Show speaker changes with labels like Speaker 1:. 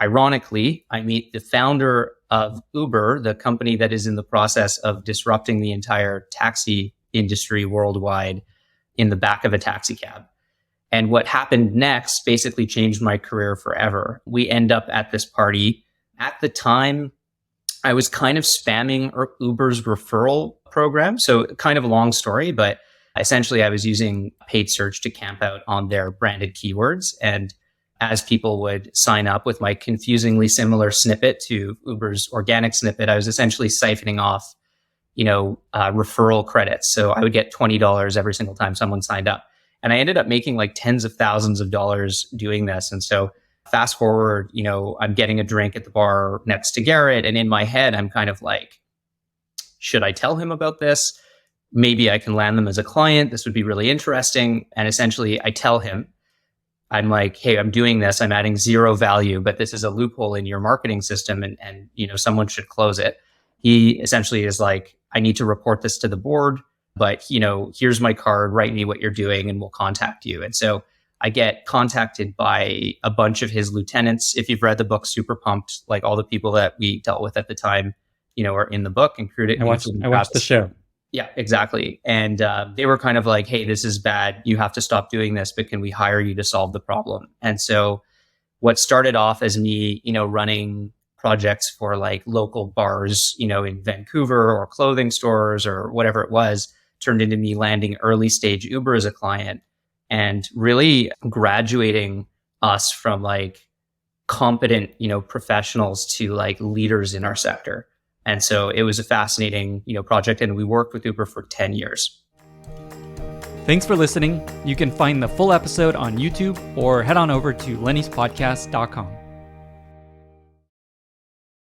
Speaker 1: ironically, I meet the founder of Uber, the company that is in the process of disrupting the entire taxi industry worldwide, in the back of a taxi cab. And what happened next basically changed my career forever. We end up at this party. At the time, I was kind of spamming Uber's referral program. So kind of a long story, but essentially I was using paid search to camp out on their branded keywords. And as people would sign up with my confusingly similar snippet to Uber's organic snippet, I was essentially siphoning off, referral credits. So I would get $20 every single time someone signed up. And I ended up making like tens of thousands of dollars doing this. And so fast forward, I'm getting a drink at the bar next to Garrett. And in my head, I'm kind of like, should I tell him about this? Maybe I can land them as a client. This would be really interesting. And essentially I tell him, I'm like, hey, I'm doing this. I'm adding zero value, but this is a loophole in your marketing system and someone should close it. He essentially is like, I need to report this to the board, but here's my card, write me what you're doing and we'll contact you. And so I get contacted by a bunch of his lieutenants. If you've read the book Super Pumped, like all the people that we dealt with at the time, are in the book, included.
Speaker 2: I watched the show.
Speaker 1: Yeah, exactly. And they were kind of like, hey, this is bad. You have to stop doing this, but can we hire you to solve the problem? And so what started off as me, running projects for like local bars, in Vancouver or clothing stores or whatever it was, turned into me landing early stage Uber as a client and really graduating us from like competent, professionals to like leaders in our sector. And so it was a fascinating, project, and we worked with Uber for 10 years.
Speaker 2: Thanks for listening. You can find the full episode on YouTube or head on over to lennyspodcast.com.